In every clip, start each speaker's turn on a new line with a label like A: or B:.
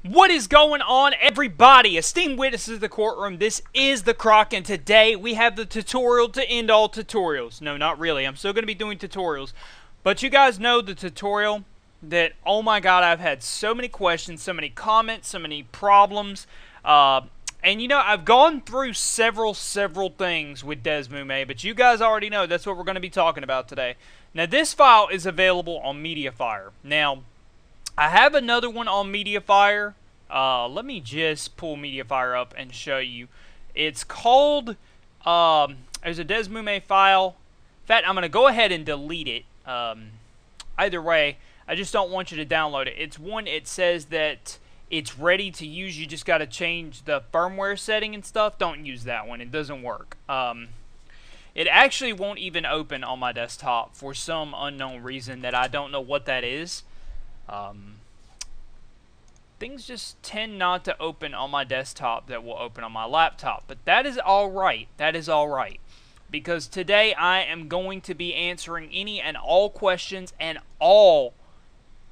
A: What is going on, everybody? Esteemed witnesses of the courtroom, this is the Croc, and today we have the tutorial to end all tutorials. No, not really. I'm still going to be doing tutorials. But you guys know the tutorial that, oh my god, I've had so many questions, so many comments, so many problems. And you know, I've gone through several things with Desmume, but you guys already know that's what we're going to be talking about today. Now, this file is available on Mediafire. Now, I have another one on Mediafire. Let me just pull Mediafire up and show you. It's called, there's a Desmume file. In fact, I'm going to go ahead and delete it. Either way, I just don't want you to download it. It's one, it says that it's ready to use. You just got to change the firmware setting and stuff. Don't use that one. It doesn't work. It actually won't even open on my desktop for some unknown reason that I don't know what that is. Things just tend not to open on my desktop that will open on my laptop, but that is alright. That is alright, because today I am going to be answering any and all questions and all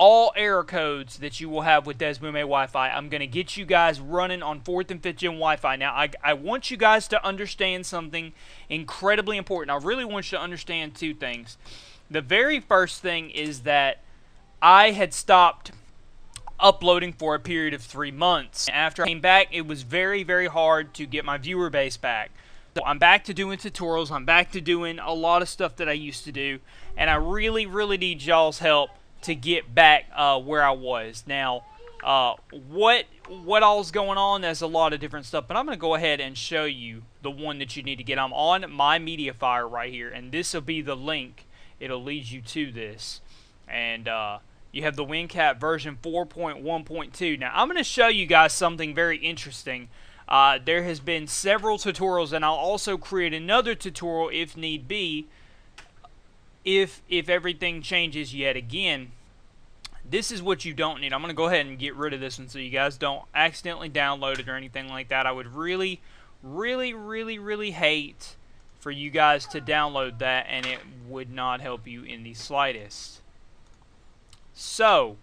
A: error codes that you will have with Desmume Wi-Fi. I'm going to get you guys running on 4th and 5th gen Wi-Fi. Now, I want you guys to understand something incredibly important. I really want you to understand two things. The very first thing is that I had stopped uploading for a period of 3 months. After I came back, it was very hard to get my viewer base back. So I'm back to doing tutorials. I'm back to doing a lot of stuff that I used to do, and I really need y'all's help to get back where I was. Now, what all's going on? There's a lot of different stuff, but I'm going to go ahead and show you the one that you need to get. I'm on my Mediafire right here, and this will be the link. It'll lead you to this, and you have the Winpcap version 4.1.2. Now, I'm going to show you guys something very interesting. There has been several tutorials, and I'll also create another tutorial if need be, if everything changes yet again. This is what you don't need. I'm going to go ahead and get rid of this one so you guys don't accidentally download it or anything like that. I would really hate for you guys to download that, and it would not help you in the slightest. So,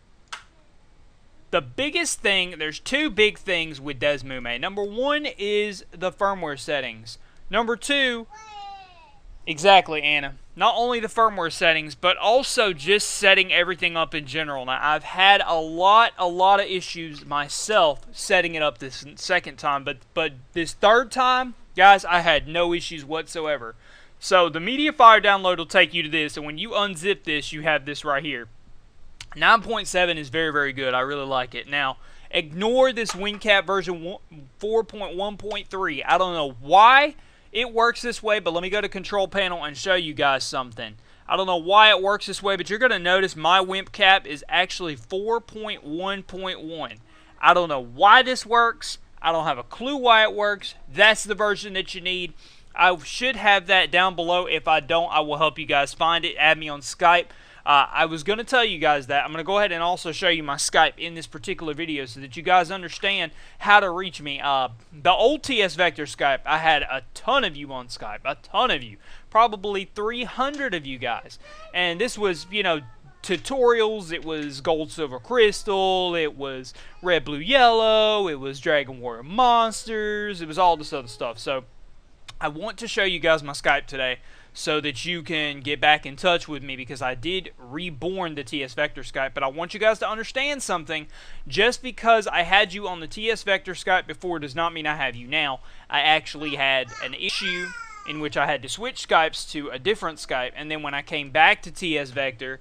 A: the biggest thing, there's two big things with Desmume. Number one is the firmware settings. Number two, exactly, Anna. Not only the firmware settings, but also just setting everything up in general. Now, I've had a lot of issues myself setting it up this second time, but this third time, guys, I had no issues whatsoever. So, the Mediafire download will take you to this, and when you unzip this, you have this right here. 9.7 is very good. I really like it. Now, ignore this Winpcap version 4.1.3. I don't know why it works this way, but let me go to control panel and show you guys something. I don't know why it works this way, but you're going to notice my Winpcap is actually 4.1.1. I don't know why this works. I don't have a clue why it works. That's the version that you need. I should have that down below. If I don't, I will help you guys find it. Add me on Skype. I was going to tell you guys that. I'm going to go ahead and also show you my Skype in this particular video so that you guys understand how to reach me. The old TS Vector Skype, I had a ton of you on Skype. A ton of you. Probably 300 of you guys. And this was, you know, tutorials. It was gold, silver, crystal. It was red, blue, yellow. It was Dragon Warrior Monsters. It was all this other stuff. So, I want to show you guys my Skype today, so that you can get back in touch with me, because I did reborn the TS Vector Skype. But I want you guys to understand something. Just because I had you on the TS Vector Skype before does not mean I have you now. I actually had an issue in which I had to switch Skypes to a different Skype, and then when I came back to TS Vector,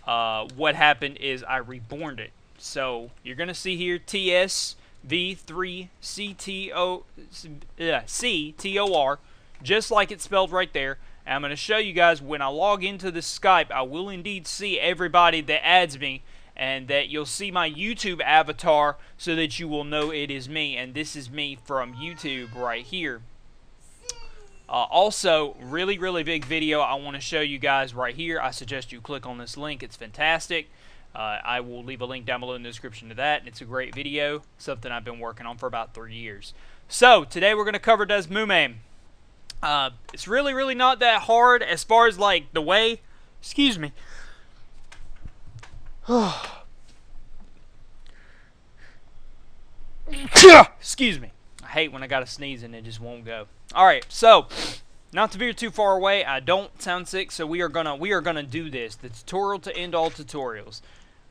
A: what happened is I reborned it. So you're going to see here TS V3CTOR, just like it's spelled right there. And I'm going to show you guys when I log into this Skype, I will indeed see everybody that adds me, and that you'll see my YouTube avatar so that you will know it is me. And this is me from YouTube right here. Also, really big video I want to show you guys right here. I suggest you click on this link. It's fantastic. I will leave a link down below in the description to that. It's a great video, something I've been working on for about 3 years. So, today we're going to cover Desmume. It's really not that hard as far as like the way, excuse me. Excuse me. I hate when I got to sneeze and it just won't go. Alright, so, not to veer too far away, I don't sound sick, so we are gonna do this. The tutorial to end all tutorials.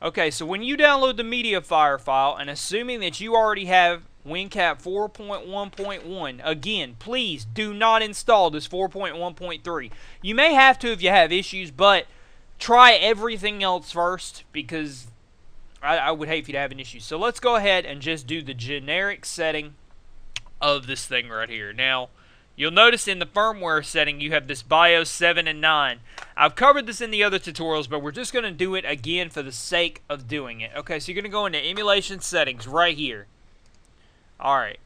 A: Okay, so when you download the MediaFire file, and assuming that you already have Winpcap 4.1.1, again, please do not install this 4.1.3. You may have to if you have issues, but try everything else first, because I would hate for you to have an issue. So let's go ahead and just do the generic setting of this thing right here. Now, you'll notice in the firmware setting you have this BIOS 7 and 9. I've covered this in the other tutorials, but we're just going to do it again for the sake of doing it. Okay, so you're going to go into emulation settings right here. Alright.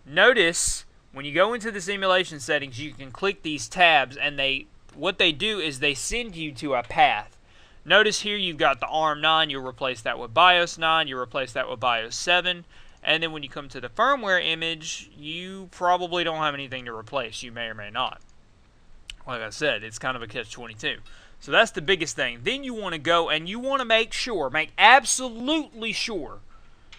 A: Notice when you go into this emulation settings, you can click these tabs, and what they do is they send you to a path. Notice here you've got the ARM 9, you'll replace that with BIOS 9, you'll replace that with BIOS 7. And then when you come to the firmware image, you probably don't have anything to replace. You may or may not. Like I said, it's kind of a catch-22. So that's the biggest thing. Then you want to go and you want to make absolutely sure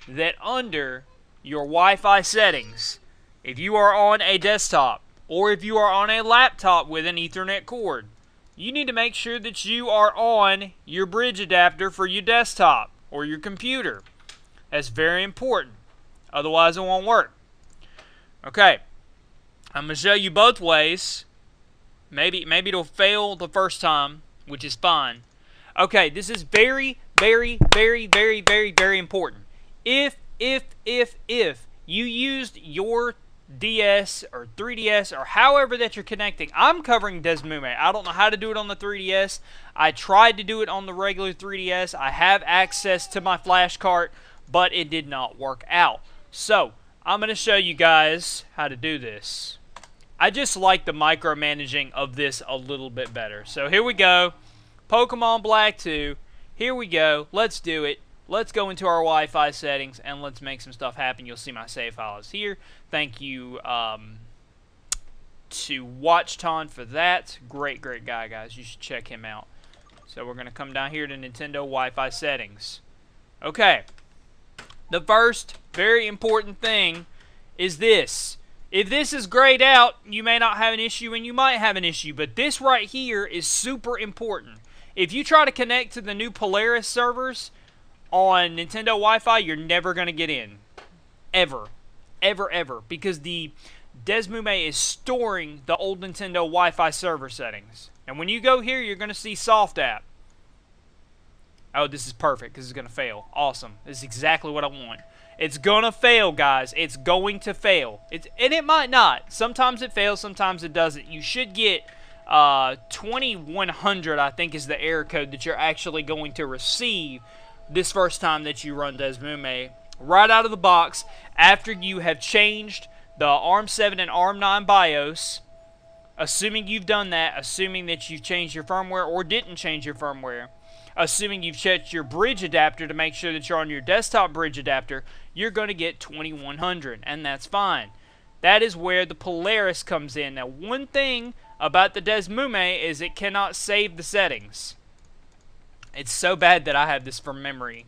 A: that under your Wi-Fi settings, if you are on a desktop or if you are on a laptop with an Ethernet cord, you need to make sure that you are on your bridge adapter for your desktop or your computer. That's very important. Otherwise, it won't work. Okay. I'm going to show you both ways. Maybe it'll fail the first time, which is fine. Okay, this is very, very, very, very, very, very important. If you used your DS or 3DS or however that you're connecting, I'm covering Desmume. I don't know how to do it on the 3DS. I tried to do it on the regular 3DS. I have access to my flash cart, but it did not work out. So, I'm going to show you guys how to do this. I just like the micromanaging of this a little bit better. So, here we go. Pokemon Black 2. Here we go. Let's do it. Let's go into our Wi-Fi settings and let's make some stuff happen. You'll see my save file is here. Thank you to WatchTon for that. Great guy, guys. You should check him out. So, we're going to come down here to Nintendo Wi-Fi settings. Okay. The first very important thing is this. If this is grayed out, you may not have an issue and you might have an issue, but this right here is super important. If you try to connect to the new Polaris servers on Nintendo Wi-Fi, you're never going to get in. Ever. Ever, ever. Because the Desmume is storing the old Nintendo Wi-Fi server settings. And when you go here, you're going to see Soft App. Oh, this is perfect because it's going to fail. Awesome. This is exactly what I want. It's going to fail, guys. It's going to fail. And it might not. Sometimes it fails, sometimes it doesn't. You should get 2100, I think, is the error code that you're actually going to receive this first time that you run Desmume. Right out of the box, after you have changed the ARM 7 and ARM 9 BIOS, assuming you've done that, assuming that you've changed your firmware or didn't change your firmware, assuming you've checked your bridge adapter to make sure that you're on your desktop bridge adapter, you're going to get 2100, and that's fine. That is where the Polaris comes in. Now, one thing about the Desmume is it cannot save the settings. It's so bad that I have this from memory.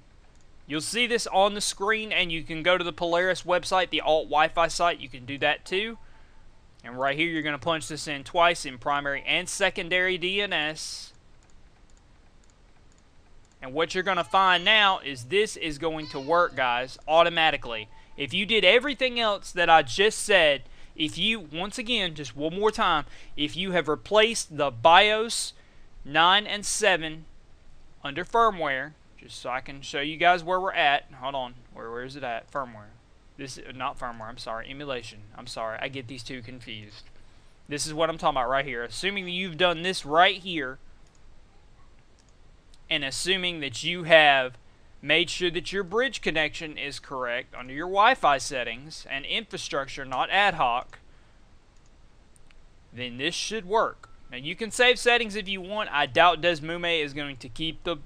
A: You'll see this on the screen, and you can go to the Polaris website, the alt Wi-Fi site. You can do that too. And right here, you're going to punch this in twice in primary and secondary DNS. And what you're going to find now is this is going to work, guys, automatically. If you did everything else that I just said, if you, once again, just one more time, if you have replaced the BIOS 9 and 7 under firmware, just so I can show you guys where we're at. Hold on. Where is it at? Firmware. This is not firmware. I'm sorry. Emulation. I'm sorry. I get these two confused. This is what I'm talking about right here. Assuming that you've done this right here, and assuming that you have made sure that your bridge connection is correct under your Wi-Fi settings and infrastructure, not ad hoc, then this should work. Now, you can save settings if you want. I doubt Desmume is going to keep them,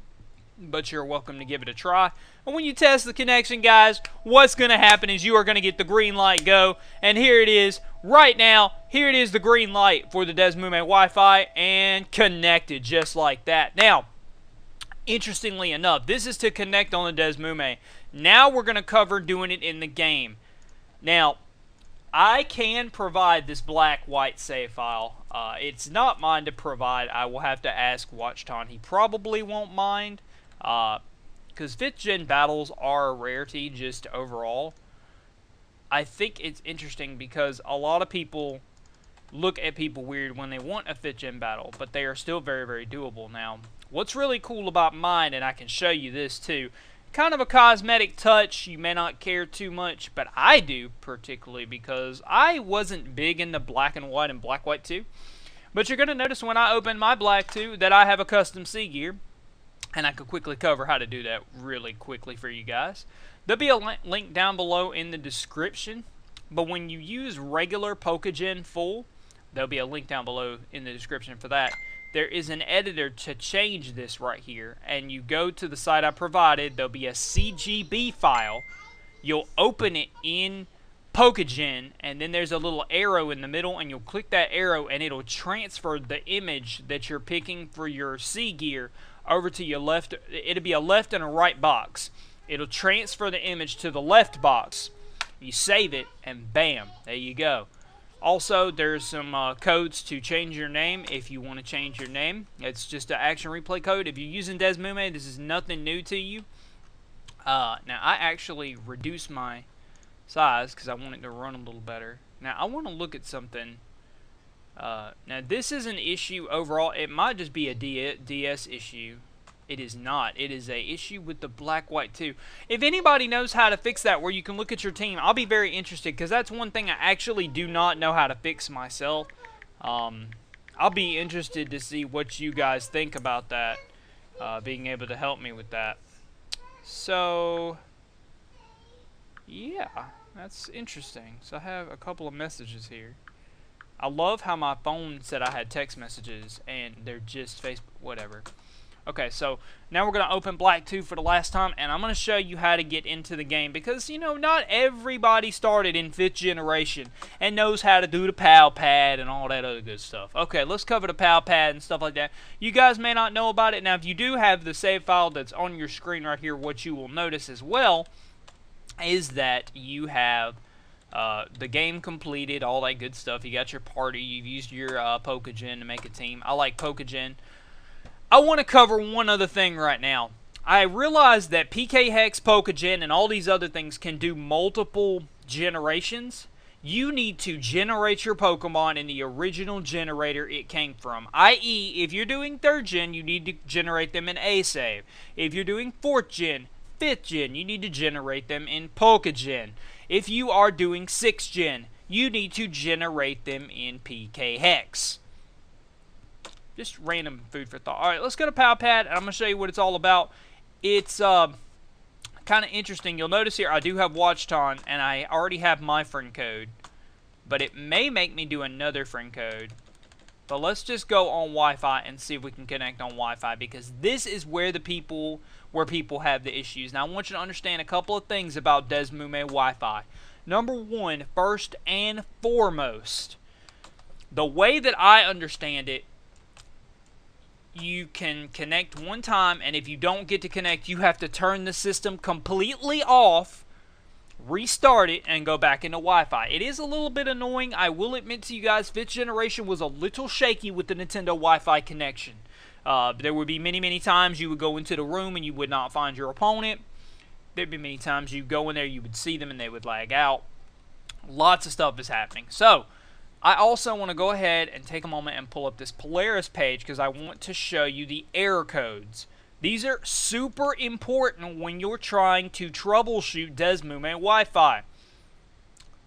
A: but you're welcome to give it a try. And when you test the connection, guys, what's going to happen is you are going to get the green light go. And here it is right now. Here it is, the green light for the Desmume Wi-Fi, and connected just like that. Now, interestingly enough, this is to connect on the Desmume. Now we're going to cover doing it in the game. Now, I can provide this black-white save file. It's not mine to provide. I will have to ask WatchTon. He probably won't mind, because 5th gen battles are a rarity just overall. I think it's interesting because a lot of people look at people weird when they want a 5th gen battle, but they are still very, very doable. Now, what's really cool about mine, and I can show you this too, kind of a cosmetic touch, you may not care too much, but I do particularly because I wasn't big into black and white and black-white too. But you're going to notice when I open my black 2 that I have a custom C gear, and I could quickly cover how to do that really quickly for you guys. There'll be a link down below in the description, but when you use regular PokeGen full, there'll be a link down below in the description for that. There is an editor to change this right here, and you go to the site I provided. There'll be a CGB file. You'll open it in PokeGen, and then there's a little arrow in the middle, and you'll click that arrow, and it'll transfer the image that you're picking for your C gear over to your left. It'll be a left and a right box. It'll transfer the image to the left box. You save it, and bam, there you go. Also, there's some codes to change your name if you want to change your name. It's just an action replay code. If you're using Desmume, this is nothing new to you. Now, I actually reduced my size because I want it to run a little better. Now, I want to look at something. Now, this is an issue overall. It might just be a DS issue. It is not. It is a issue with the black-white too. If anybody knows how to fix that where you can look at your team, I'll be very interested because that's one thing I actually do not know how to fix myself. I'll be interested to see what you guys think about that, being able to help me with that. So, yeah, that's interesting. So I have a couple of messages here. I love how my phone said I had text messages and they're just Facebook, whatever. Okay, so now we're going to open Black 2 for the last time, and I'm going to show you how to get into the game because, you know, not everybody started in 5th generation and knows how to do the PAL pad and all that other good stuff. Okay, let's cover the PAL pad and stuff like that. You guys may not know about it. Now, if you do have the save file that's on your screen right here, what you will notice as well is that you have the game completed, all that good stuff. You got your party. You've used your PokeGen to make a team. I like PokeGen. I want to cover one other thing right now. I realize that PK Hex, PokeGen, and all these other things can do multiple generations. You need to generate your Pokemon in the original generator it came from. I.e., if you're doing 3rd gen, you need to generate them in A-Save. If you're doing 4th gen, 5th gen, you need to generate them in PokeGen. If you are doing 6th gen, you need to generate them in PK Hex. Just random food for thought. Alright, let's go to PAL Pad, and I'm going to show you what it's all about. It's kind of interesting. You'll notice here I do have WatchTon, and I already have my friend code. But it may make me do another friend code. But let's just go on Wi-Fi and see if we can connect on Wi-Fi, because this is where people have the issues. Now, I want you to understand a couple of things about Desmume Wi-Fi. Number one, first and foremost, the way that I understand it, you can connect one time, and if you don't get to connect, you have to turn the system completely off, restart it, and go back into Wi-Fi. It is a little bit annoying. I will admit to you guys, 5th generation was a little shaky with the Nintendo Wi-Fi connection. There would be many, many times you would go into the room and you would not find your opponent. There'd be many times you go in there, you would see them, and they would lag out. Lots of stuff is happening. So, I also want to go ahead and take a moment and pull up this Polaris page because I want to show you the error codes. These are super important when you're trying to troubleshoot Desmume Wi-Fi.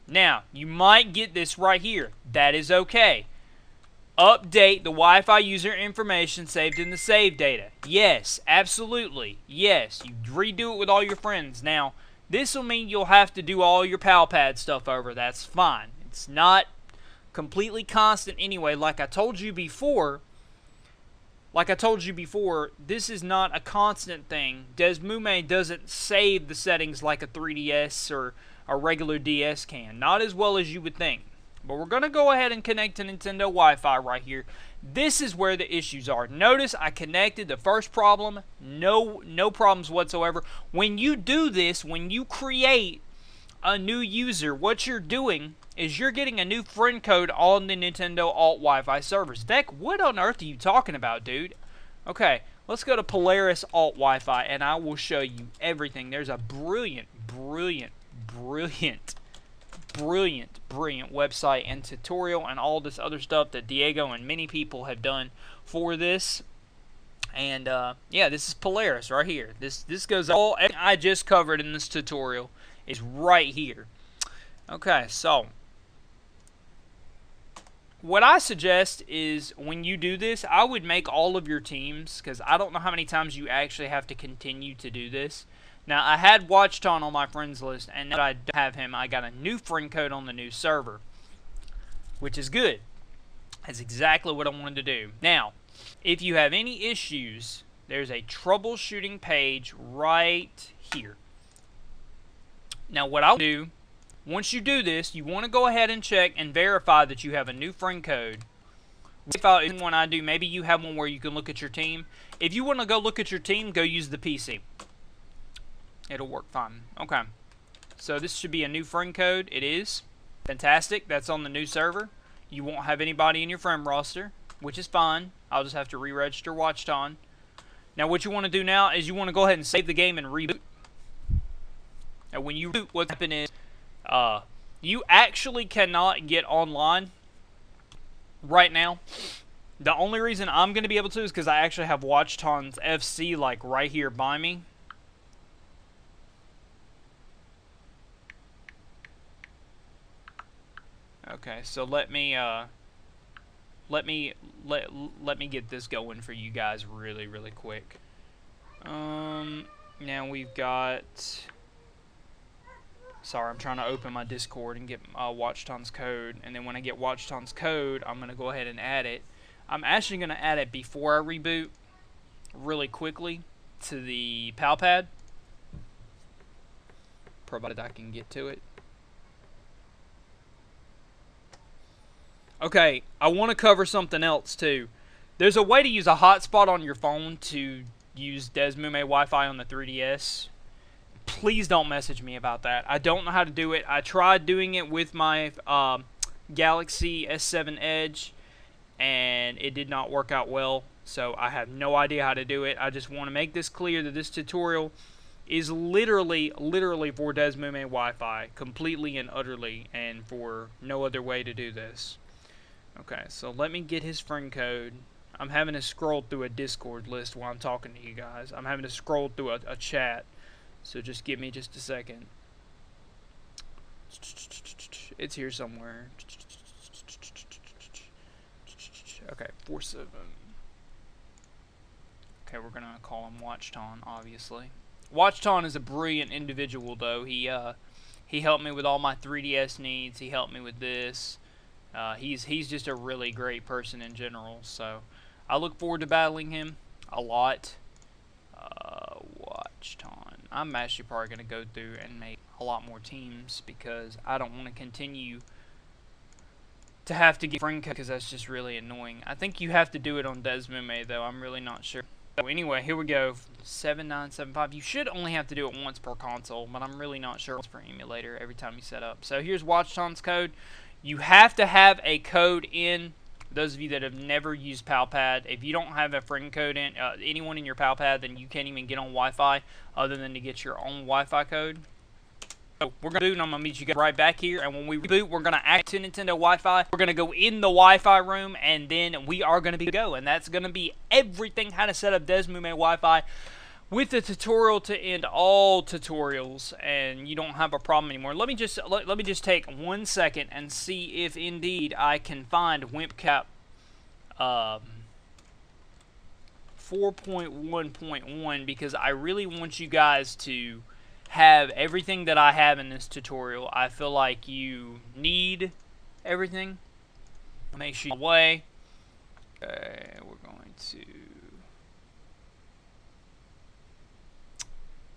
A: Now, you might get this right here. That is okay. Update the Wi-Fi user information saved in the save data. Yes, absolutely. Yes, you redo it with all your friends. Now, this will mean you'll have to do all your PAL Pad stuff over. That's fine. It's not completely constant anyway. Like I told you before, this is not a constant thing. Desmume doesn't save the settings like a 3DS or a regular DS can. Not as well as you would think. But we're going to go ahead and connect to Nintendo Wi-Fi right here. This is where the issues are. Notice I connected. The first problem, no problems whatsoever. When you do this, when you create a new user, what you're doing is you're getting a new friend code on the Nintendo Alt Wi-Fi servers. Beck, what on earth are you talking about, dude? Okay, let's go to Polaris Alt Wi-Fi, and I will show you everything. There's a brilliant website and tutorial and all this other stuff that Diego and many people have done for this. And yeah, this is Polaris right here. This goes all I just covered in this tutorial is right here. Okay, so what I suggest is when you do this, I would make all of your teams, because I don't know how many times you actually have to continue to do this. Now, I had WatchTon on my friends list, and now that I don't have him, I got a new friend code on the new server, which is good. That's exactly what I wanted to do. Now, if you have any issues, there's a troubleshooting page right here. Now, what I'll do, once you do this, you want to go ahead and check and verify that you have a new friend code. If when I do, maybe you have one where you can look at your team. If you want to go look at your team, go use the PC. It'll work fine. Okay. So this should be a new friend code. It is. Fantastic. That's on the new server. You won't have anybody in your friend roster, which is fine. I'll just have to re-register WatchTon. Now what you want to do now is you want to go ahead and save the game and reboot. Now when you reboot, what's happening is you actually cannot get online right now. The only reason I'm going to be able to is because I actually have WatchTon's FC like right here by me. Okay, so let me get this going for you guys really quick. Now we've got. Sorry, I'm trying to open my Discord and get WatchTon's code, and then when I get WatchTon's code, I'm gonna go ahead and add it. I'm actually gonna add it before I reboot, really quickly, to the PalPad, provided I can get to it. Okay, I want to cover something else too. There's a way to use a hotspot on your phone to use Desmume Wi-Fi on the 3DS. Please don't message me about that. I don't know how to do it. I tried doing it with my Galaxy S7 Edge, and it did not work out well. So I have no idea how to do it. I just want to make this clear that this tutorial is literally for Desmume Wi-Fi, completely and utterly, and for no other way to do this. Okay, so let me get his friend code. I'm having to scroll through a Discord list while I'm talking to you guys. I'm having to scroll through a chat. So just give me just a second. It's here somewhere. Okay, 47. Okay, we're gonna call him WatchTon, obviously. WatchTon is a brilliant individual, though. He helped me with all my 3DS needs. He helped me with this. He's just a really great person in general. So I look forward to battling him a lot. WatchTon. I'm actually probably going to go through and make a lot more teams because I don't want to continue to have to get friend code because that's just really annoying. I think you have to do it on Desmume though. I'm really not sure. So anyway, here we go. 7975. You should only have to do it once per console, but I'm really not sure once per emulator every time you set up. So here's WatchTon's code. You have to have a code in. Those of you that have never used PalPad, if you don't have a friend code in, anyone in your PalPad, then you can't even get on Wi-Fi other than to get your own Wi-Fi code. So we're going to do, and I'm going to meet you guys right back here. And when we reboot, we're going to act to Nintendo Wi-Fi. We're going to go in the Wi-Fi room, and then we are going to be go. And that's going to be everything how to set up Desmume Wi-Fi with the tutorial to end all tutorials, and you don't have a problem anymore. Let me just take 1 second and see if indeed I can find Winpcap 4.1.1 because I really want you guys to have everything that I have in this tutorial. I feel like you need everything. Make sure you're away. Okay, we're going to.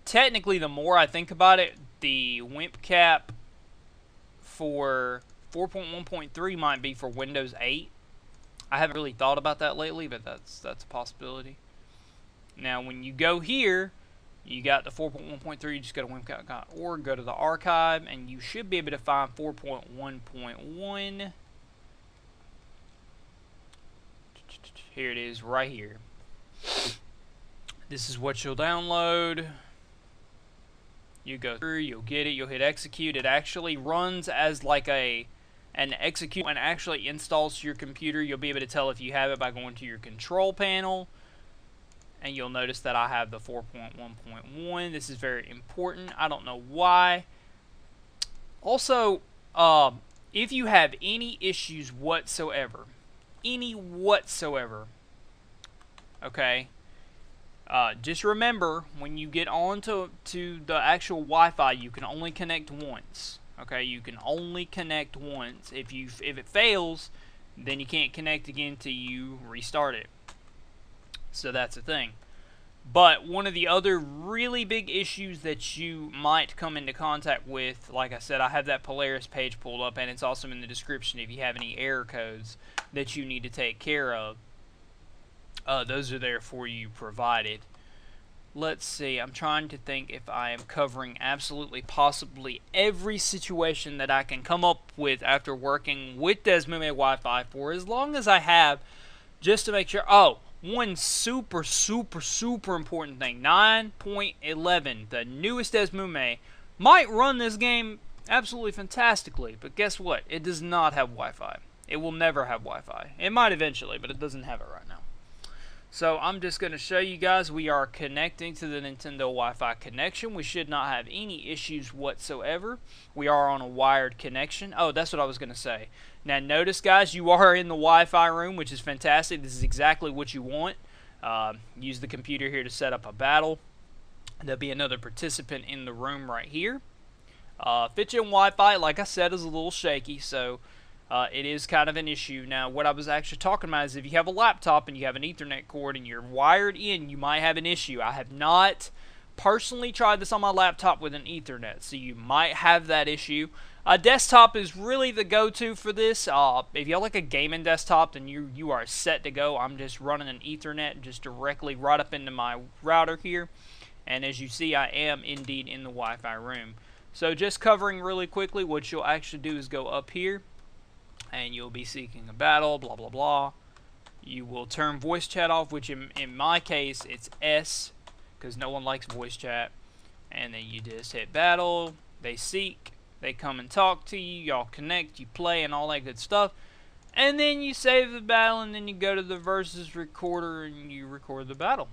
A: Technically, the more I think about it, the Winpcap for 4.1.3 might be for Windows 8. I haven't really thought about that lately, but that's a possibility. Now, when you go here, you got the 4.1.3. You just go to winpcap.org, go to the archive, and you should be able to find 4.1.1. Here it is, right here. This is what you'll download. You go through, you'll get it, you'll hit execute. It actually runs as like an execute and actually installs to your computer. You'll be able to tell if you have it by going to your control panel. And you'll notice that I have the 4.1.1. This is very important. I don't know why. Also, if you have any issues whatsoever, okay, just remember, when you get on to the actual Wi-Fi, you can only connect once. Okay, you can only connect once. If it fails, then you can't connect again till you restart it. So that's the thing. But one of the other really big issues that you might come into contact with, like I said, I have that Polaris page pulled up, and it's also in the description if you have any error codes that you need to take care of. Those are there for you provided. Let's see, I'm trying to think if I am covering absolutely possibly every situation that I can come up with after working with Desmume Wi-Fi for as long as I have, just to make sure. Oh, one super important thing. 9.11, the newest Desmume, might run this game absolutely fantastically, but guess what? It does not have Wi-Fi. It will never have Wi-Fi. It might eventually, but it doesn't have it right now. So I'm just going to show you guys we are connecting to the Nintendo Wi-Fi connection. We should not have any issues whatsoever. We are on a wired connection. Oh, that's what I was going to say. Now notice, guys, you are in the Wi-Fi room, which is fantastic. This is exactly what you want. Use the computer here to set up a battle. There'll be another participant in the room right here. Fitchin Wi-Fi, like I said, is a little shaky, so it is kind of an issue. Now, what I was actually talking about is if you have a laptop and you have an Ethernet cord and you're wired in, you might have an issue. I have not personally tried this on my laptop with an Ethernet, so you might have that issue. A desktop is really the go-to for this. If you have like a gaming desktop, then you are set to go. I'm just running an Ethernet just directly right up into my router here. And as you see, I am indeed in the Wi-Fi room. So just covering really quickly, what you'll actually do is go up here, and you'll be seeking a battle, blah, blah, blah. You will turn voice chat off, which in my case, it's S, because no one likes voice chat. And then you just hit battle, they seek, they come and talk to you, y'all connect, you play, and all that good stuff. And then you save the battle, and then you go to the versus recorder, and you record the battle.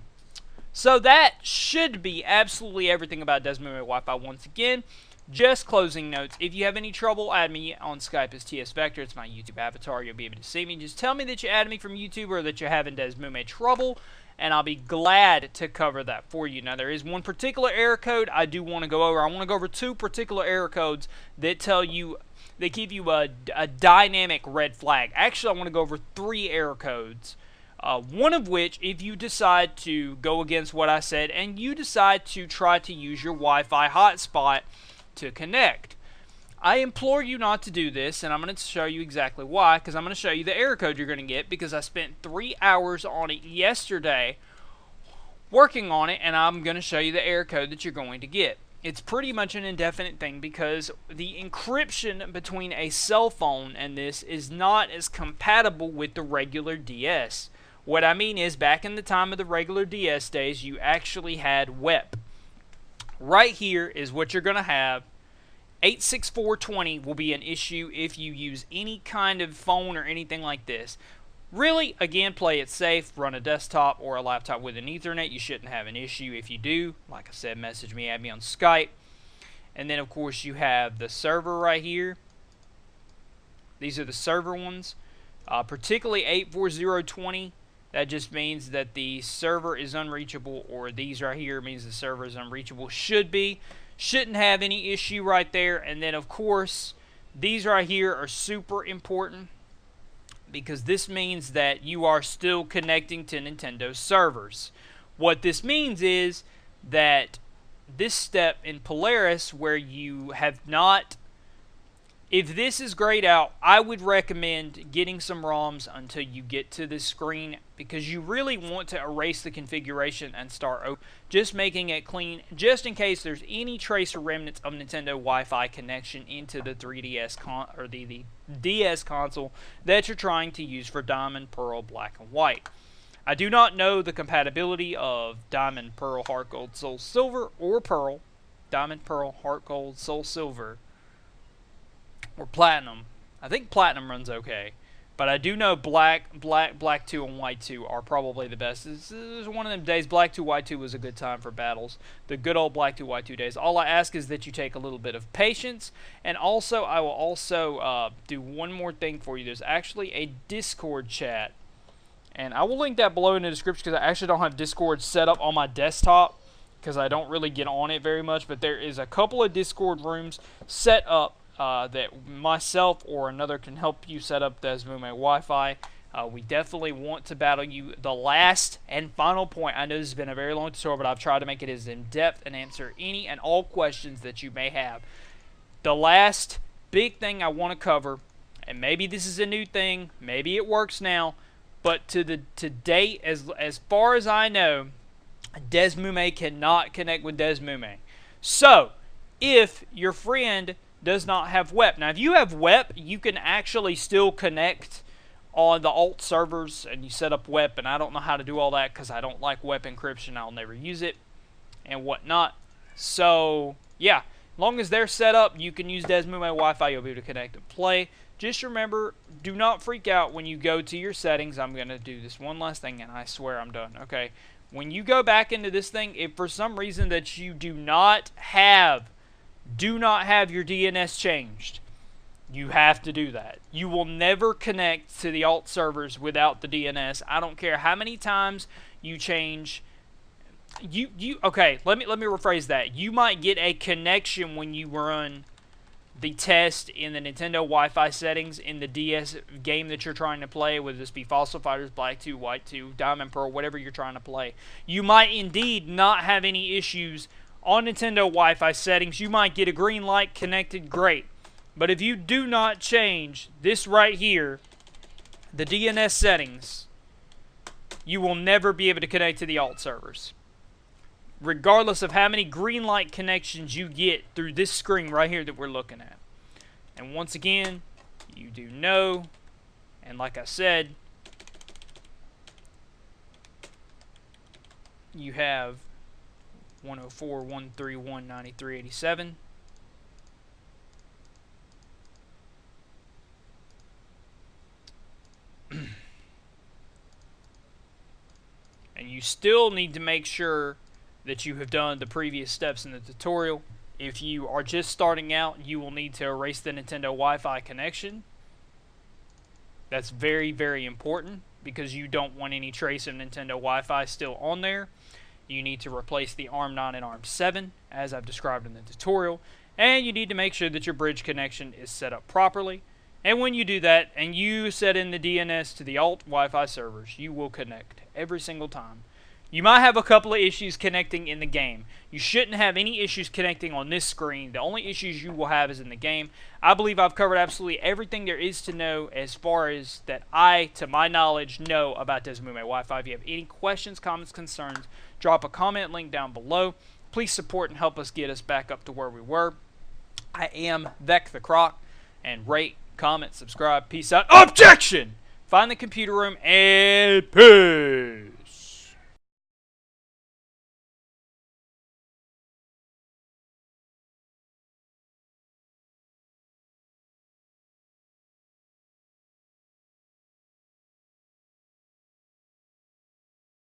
A: So that should be absolutely everything about Desmume Wi-Fi. Once again, just closing notes. If you have any trouble, add me on Skype as TS Vector. It's my YouTube avatar. You'll be able to see me. Just tell me that you added me from YouTube or that you're having Desmume trouble, and I'll be glad to cover that for you. Now, there is one particular error code I do want to go over. I want to go over two particular error codes that tell you, they give you a dynamic red flag. Actually, I want to go over three error codes. One of which, if you decide to go against what I said and you decide to try to use your Wi-Fi hotspot to connect, I implore you not to do this, and I'm going to show you exactly why, because I'm going to show you the error code you're going to get, because I spent 3 hours on it yesterday working on it, and I'm going to show you the error code that you're going to get. It's pretty much an indefinite thing because the encryption between a cell phone and this is not as compatible with the regular DS. What I mean is, back in the time of the regular DS days, you actually had WEP. Right here is what you're going to have. 86420 will be an issue if you use any kind of phone or anything like this. Really, again, play it safe. Run a desktop or a laptop with an Ethernet. You shouldn't have an issue. If you do, like I said, message me, add me on Skype. And then, of course, you have the server right here. These are the server ones. Particularly 84020. That just means that the server is unreachable, or these right here means the server is unreachable. Shouldn't have any issue right there. And then, of course, these right here are super important because this means that you are still connecting to Nintendo servers. What this means is that this step in Polaris, where you have not if this is grayed out, I would recommend getting some ROMs until you get to this screen, because you really want to erase the configuration and start over, just making it clean, just in case there's any trace or remnants of Nintendo Wi-Fi connection into the 3DS or the DS console that you're trying to use for Diamond, Pearl, Black, and White. I do not know the compatibility of Diamond, Pearl, Heart Gold, Soul Silver, or Pearl, Diamond, Pearl, Heart Gold, Soul Silver, or Platinum. I think Platinum runs okay, but I do know Black 2 and White 2 are probably the best. This is one of them days. Black 2, White 2 was a good time for battles. The good old Black 2, White 2 days. All I ask is that you take a little bit of patience, and also I will also do one more thing for you. There's actually a Discord chat, and I will link that below in the description, because I actually don't have Discord set up on my desktop, because I don't really get on it very much, but there is a couple of Discord rooms set up that myself or another can help you set up Desmume Wi-Fi. We definitely want to battle you. The last and final point, I know this has been a very long tutorial, but I've tried to make it as in-depth and answer any and all questions that you may have. The last big thing I want to cover, and maybe this is a new thing, maybe it works now, but to date, as far as I know, Desmume cannot connect with Desmume. So, if your friend does not have WEP. Now, if you have WEP, you can actually still connect on the alt servers, and you set up WEP, and I don't know how to do all that because I don't like WEP encryption. I'll never use it and whatnot. So, yeah, as long as they're set up, you can use Desmume Wi-Fi. You'll be able to connect and play. Just remember, do not freak out when you go to your settings. I'm going to do this one last thing, and I swear I'm done. Okay, when you go back into this thing, if for some reason that you do not have your DNS changed, you have to do that. You will never connect to the alt servers without the DNS. I don't care how many times you change. Okay, let me rephrase that. You might get a connection when you run the test in the Nintendo Wi-Fi settings in the DS game that you're trying to play, whether this be Fossil Fighters, Black 2, White 2, Diamond, Pearl, whatever you're trying to play. You might indeed not have any issues on Nintendo Wi-Fi settings. You might get a green light connected, great. But if you do not change this right here, the DNS settings, you will never be able to connect to the alt servers, regardless of how many green light connections you get through this screen right here that we're looking at. And once again, you do know, and like I said, you have 104.131.93.87. And you still need to make sure that you have done the previous steps in the tutorial. If you are just starting out, you will need to erase the Nintendo Wi-Fi connection. That's very, very important, because you don't want any trace of Nintendo Wi-Fi still on there. You need to replace the ARM9 and ARM7, as I've described in the tutorial. And you need to make sure that your bridge connection is set up properly. And when you do that, and you set in the DNS to the alt Wi-Fi servers, you will connect every single time. You might have a couple of issues connecting in the game. You shouldn't have any issues connecting on this screen. The only issues you will have is in the game. I believe I've covered absolutely everything there is to know as far as that I, to my knowledge, know about Desmume Wi-Fi. If you have any questions, comments, concerns, drop a comment link down below. Please support and help us get us back up to where we were. I am Vec the Croc, and rate, comment, subscribe, peace out. Objection! Find the computer room, and peace!